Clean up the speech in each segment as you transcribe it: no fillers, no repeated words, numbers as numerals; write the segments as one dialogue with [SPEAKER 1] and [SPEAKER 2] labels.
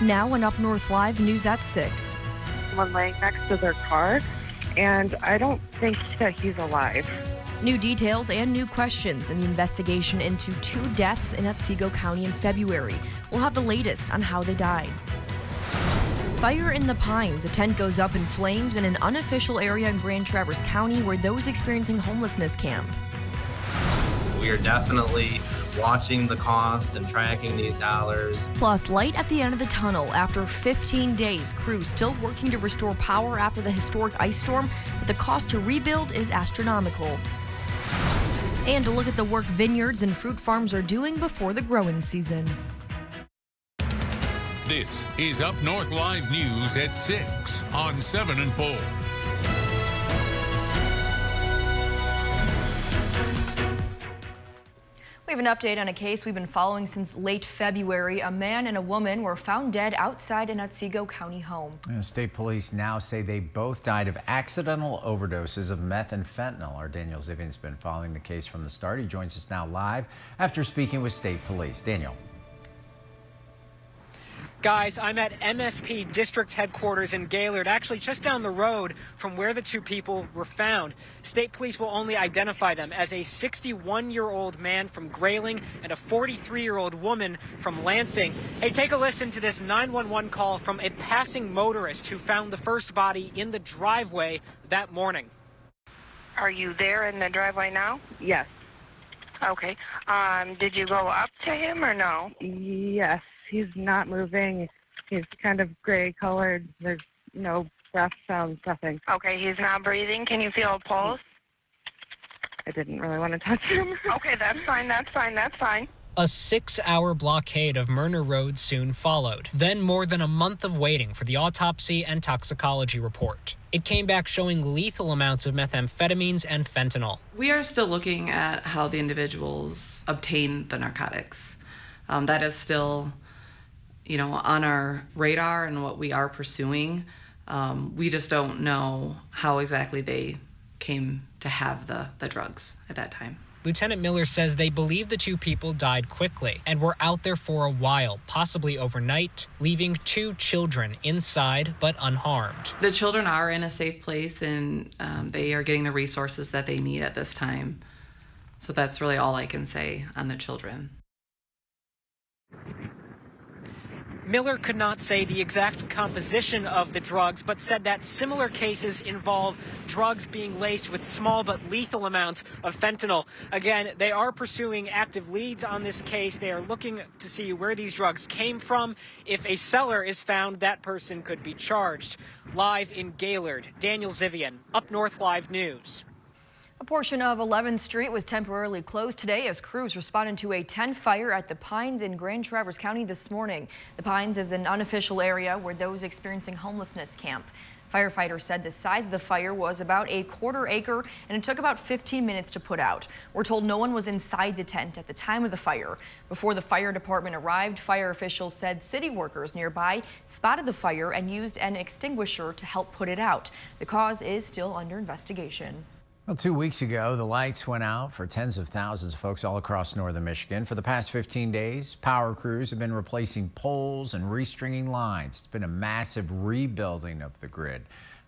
[SPEAKER 1] Now on Up North Live, news at 6.
[SPEAKER 2] Someone laying next to their car, and I don't think that he's alive.
[SPEAKER 1] New details and new questions in the investigation into 2 deaths in Otsego County in February. We'll have the latest on how they died. Fire in the Pines. A tent goes up in flames in an unofficial area in Grand Traverse County where those experiencing homelessness camp.
[SPEAKER 3] We are definitely watching the cost and tracking these dollars.
[SPEAKER 1] Plus, light at the end of the tunnel after 15 days. Crews still working to restore power after the historic ice storm, but the cost to rebuild is astronomical. And to look at the work vineyards and fruit farms are doing before the growing season.
[SPEAKER 4] This is Up North Live News at 6 on 7 and 4.
[SPEAKER 1] We have an update on a case we've been following since late February. A man and a woman were found dead outside an Otsego County home.
[SPEAKER 5] State police now say they both died of accidental overdoses of meth and fentanyl. Our Daniel Zivian's been following the case from the start. He joins us now live after speaking with state police. Daniel.
[SPEAKER 6] Guys, I'm at MSP district headquarters in Gaylord, actually just down the road from where the 2 people were found. State police will only identify them as a 61-year-old man from Grayling and a 43-year-old woman from Lansing. Hey, take a listen to this 911 call from a passing motorist who found the first body in the driveway that morning.
[SPEAKER 2] Are you there in the driveway now?
[SPEAKER 7] Yes.
[SPEAKER 2] Okay. Did you go up to him or no?
[SPEAKER 7] Yes. He's not moving. He's kind of gray colored. There's no breath sounds, nothing.
[SPEAKER 2] Okay, he's not breathing. Can you feel a pulse?
[SPEAKER 7] I didn't really want to touch him.
[SPEAKER 2] Okay, that's fine.
[SPEAKER 6] A 6-hour blockade of Myrna Road soon followed. Then more than a month of waiting for the autopsy and toxicology report. It came back showing lethal amounts of methamphetamines and fentanyl.
[SPEAKER 8] We are still looking at how the individuals obtained the narcotics. That is still, on our radar and what we are pursuing. We just don't know how exactly they came to have the drugs at that time.
[SPEAKER 6] Lieutenant Miller says they believe the 2 people died quickly and were out there for a while, possibly overnight, leaving 2 children inside but unharmed.
[SPEAKER 8] The children are in a safe place and they are getting the resources that they need at this time. So that's really all I can say on the children.
[SPEAKER 6] Miller could not say the exact composition of the drugs, but said that similar cases involve drugs being laced with small but lethal amounts of fentanyl. Again, they are pursuing active leads on this case. They are looking to see where these drugs came from. If a seller is found, that person could be charged. Live in Gaylord, Daniel Zivian, Up North Live News.
[SPEAKER 1] A portion of 11th Street was temporarily closed today as crews responded to a tent fire at the Pines in Grand Traverse County this morning. The Pines is an unofficial area where those experiencing homelessness camp. Firefighters said the size of the fire was about a quarter acre and it took about 15 minutes to put out. We're told no one was inside the tent at the time of the fire. Before the fire department arrived, fire officials said city workers nearby spotted the fire and used an extinguisher to help put it out. The cause is still under investigation.
[SPEAKER 5] Well, 2 weeks ago, the lights went out for tens of thousands of folks all across northern Michigan. For the past 15 days, power crews have been replacing poles and restringing lines. It's been a massive rebuilding of the grid.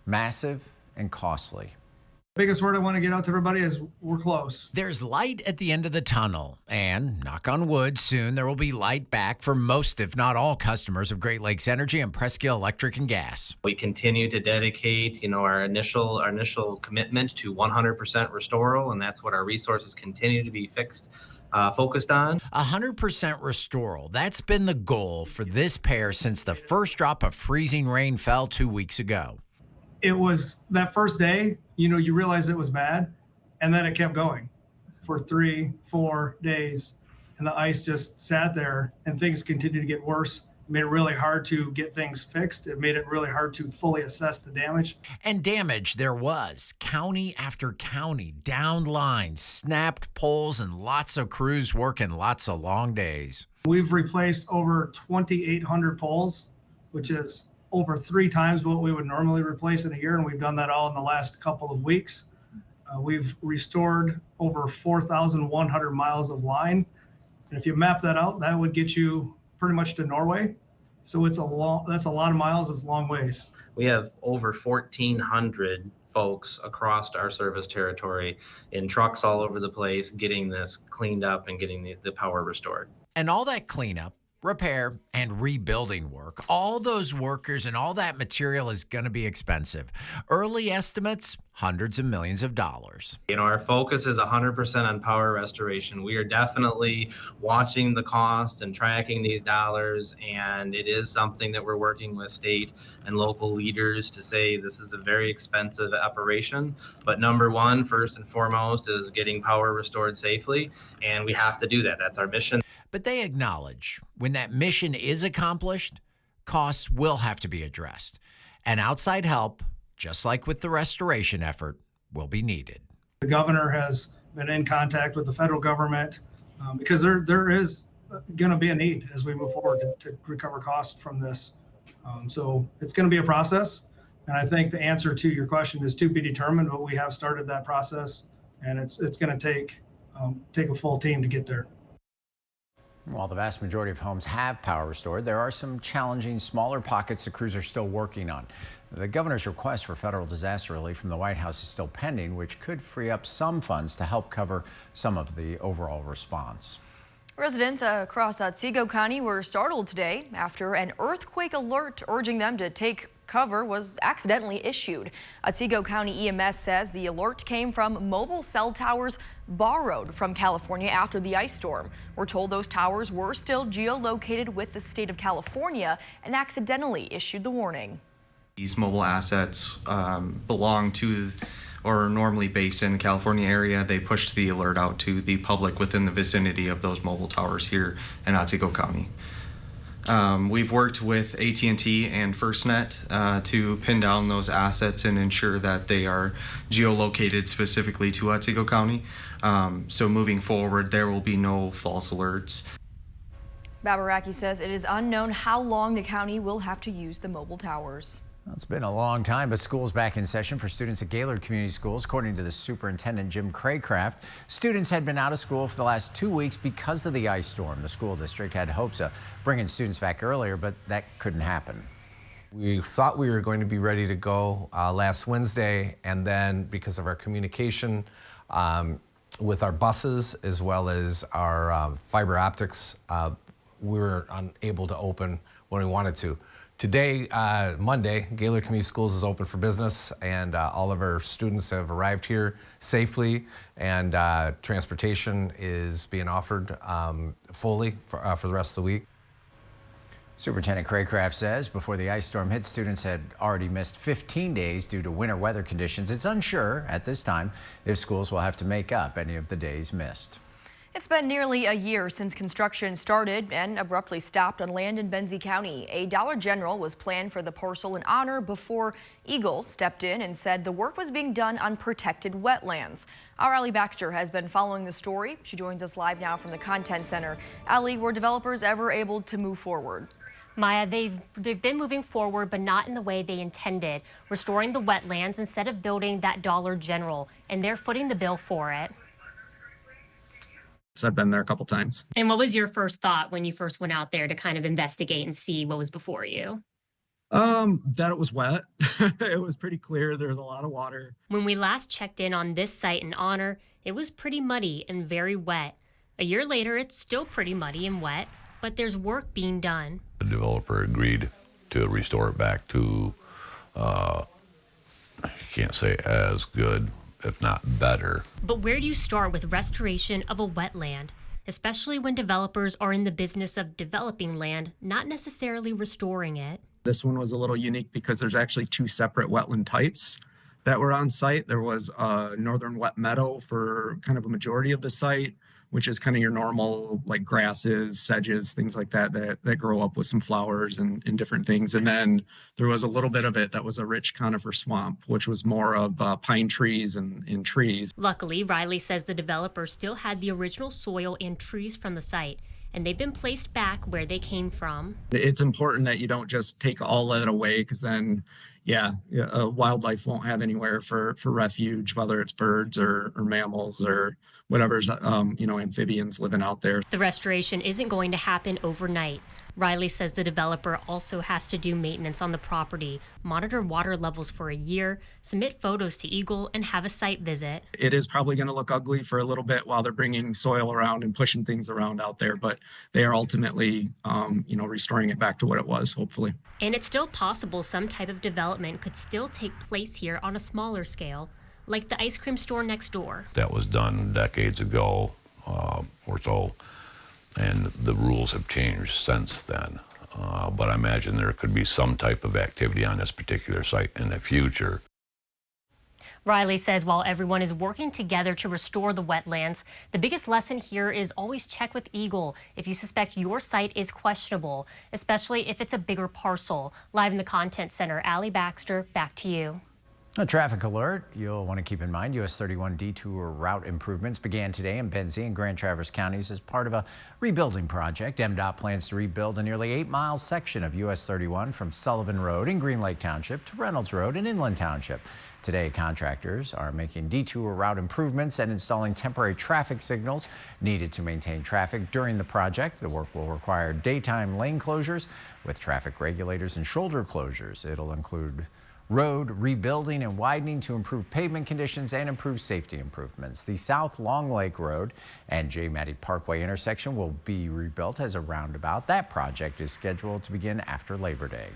[SPEAKER 5] Massive and costly.
[SPEAKER 9] Biggest word I want to get out to everybody is we're close.
[SPEAKER 5] There's light at the end of the tunnel, and knock on wood, soon there will be light back for most, if not all, customers of Great Lakes Energy and Presque Electric and Gas.
[SPEAKER 3] We continue to dedicate, our initial commitment to 100% restoral, and that's what our resources continue to be focused on.
[SPEAKER 5] 100% restoral. That's been the goal for this pair since the first drop of freezing rain fell 2 weeks ago.
[SPEAKER 9] It was that first day, you realized it was bad, and then it kept going for 3-4 days, and the ice just sat there, and things continued to get worse. It made it really hard to get things fixed. It made it really hard to fully assess the damage.
[SPEAKER 5] And damage there was. County after county, downed lines, snapped poles, and lots of crews working lots of long days.
[SPEAKER 9] We've replaced over 2,800 poles, which is over 3 times what we would normally replace in a year, and we've done that all in the last couple of weeks. We've restored over 4,100 miles of line, and if you map that out, that would get you pretty much to Norway. So that's a lot of miles. It's a long ways.
[SPEAKER 3] We have over 1,400 folks across our service territory in trucks all over the place getting this cleaned up and getting the power restored.
[SPEAKER 5] And all that cleanup, repair, and rebuilding work, all those workers and all that material is going to be expensive. Early estimates, hundreds of millions of dollars.
[SPEAKER 3] You know, our focus is 100% on power restoration. We are definitely watching the costs and tracking these dollars, and it is something that we're working with state and local leaders to say this is a very expensive operation. But number one, first and foremost, is getting power restored safely, and we have to do that. That's our mission.
[SPEAKER 5] But they acknowledge when that mission is accomplished, costs will have to be addressed. And outside help, just like with the restoration effort, will be needed.
[SPEAKER 9] The governor has been in contact with the federal government because there is going to be a need as we move forward to recover costs from this. So it's going to be a process. And I think the answer to your question is to be determined, but we have started that process, and it's going to take a full team to get there.
[SPEAKER 5] While the vast majority of homes have power restored, there are some challenging smaller pockets the crews are still working on. The governor's request for federal disaster relief from the White House is still pending, which could free up some funds to help cover some of the overall response.
[SPEAKER 1] Residents across Otsego County were startled today after an earthquake alert urging them to take cover was accidentally issued. Otsego County EMS says the alert came from mobile cell towers borrowed from California after the ice storm. We're told those towers were still geolocated with the state of California and accidentally issued the warning.
[SPEAKER 10] These mobile assets belong to or are normally based in the California area. They pushed the alert out to the public within the vicinity of those mobile towers here in Otsego County. We've worked with AT&T and FirstNet to pin down those assets and ensure that they are geolocated specifically to Otsego County. So moving forward, there will be no false alerts.
[SPEAKER 1] Babaraki says it is unknown how long the county will have to use the mobile towers.
[SPEAKER 5] Well, it's been a long time, but school's back in session for students at Gaylord Community Schools. According to the superintendent, Jim Craycraft, students had been out of school for the last 2 weeks because of the ice storm. The school district had hopes of bringing students back earlier, but that couldn't happen.
[SPEAKER 11] We thought we were going to be ready to go last Wednesday, and then because of our communication with our buses as well as our fiber optics, we were unable to open when we wanted to. Today, Monday, Gaylord Community Schools is open for business, and all of our students have arrived here safely, and transportation is being offered fully for the rest of the week.
[SPEAKER 5] Superintendent Craycraft says before the ice storm hit, students had already missed 15 days due to winter weather conditions. It's unsure at this time if schools will have to make up any of the days missed.
[SPEAKER 1] It's been nearly a year since construction started and abruptly stopped on land in Benzie County. A Dollar General was planned for the parcel in honor before Eagle stepped in and said the work was being done on protected wetlands. Our Allie Baxter has been following the story. She joins us live now from the Content Center. Allie, were developers ever able to move forward?
[SPEAKER 12] Maya, they've been moving forward, but not in the way they intended, restoring the wetlands instead of building that Dollar General, and they're footing the bill for it.
[SPEAKER 13] I've been there a couple times.
[SPEAKER 12] And what was your first thought when you first went out there to kind of investigate and see what was before you?
[SPEAKER 13] That it was wet. It was pretty clear. There was a lot of water.
[SPEAKER 12] When we last checked in on this site in honor, it was pretty muddy and very wet. A year later, it's still pretty muddy and wet, but there's work being done.
[SPEAKER 14] The developer agreed to restore it back to, I can't say as good, if not better.
[SPEAKER 12] But where do you start with restoration of a wetland, especially when developers are in the business of developing land, not necessarily restoring it?
[SPEAKER 13] This one was a little unique because there's actually two separate wetland types that were on site. There was a northern wet meadow for kind of a majority of the site, which is kind of your normal like grasses, sedges, things like that grow up with some flowers and different things. And then there was a little bit of it that was a rich conifer swamp, which was more of pine trees and trees.
[SPEAKER 12] Luckily, Riley says the developer still had the original soil and trees from the site, and they've been placed back where they came from.
[SPEAKER 13] It's important that you don't just take all of it away, because then wildlife won't have anywhere for refuge, whether it's birds or mammals or whatever's, amphibians living out there.
[SPEAKER 12] The restoration isn't going to happen overnight, Riley says the developer also has to do maintenance on the property, monitor water levels for a year, submit photos to Eagle, and have a site visit.
[SPEAKER 13] It is probably going to look ugly for a little bit while they're bringing soil around and pushing things around out there, but they are ultimately, restoring it back to what it was, hopefully.
[SPEAKER 12] And it's still possible some type of development could still take place here on a smaller scale, like the ice cream store next door.
[SPEAKER 14] That was done decades ago or so, and the rules have changed since then. But I imagine there could be some type of activity on this particular site in the future.
[SPEAKER 12] Riley says while everyone is working together to restore the wetlands, the biggest lesson here is always check with Eagle if you suspect your site is questionable, especially if it's a bigger parcel. Live in the Content Center, Allie Baxter, back to you.
[SPEAKER 5] A traffic alert you'll want to keep in mind. US 31 detour route improvements began today in Benzie and Grand Traverse counties as part of a rebuilding project. MDOT plans to rebuild a nearly 8-mile section of US 31 from Sullivan Road in Green Lake Township to Reynolds Road in Inland Township. Today, contractors are making detour route improvements and installing temporary traffic signals needed to maintain traffic during the project. The work will require daytime lane closures with traffic regulators and shoulder closures. It'll include road rebuilding and widening to improve pavement conditions and improve safety improvements. The South Long Lake Road and J. Matty Parkway intersection will be rebuilt as a roundabout. That project is scheduled to begin after Labor Day.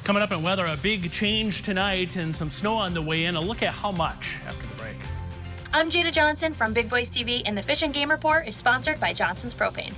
[SPEAKER 15] Coming up in weather, a big change tonight and some snow on the way in. A look at how much after the break.
[SPEAKER 16] I'm Jada Johnson from Big Boys TV, and the Fish and Game Report is sponsored by Johnson's Propane.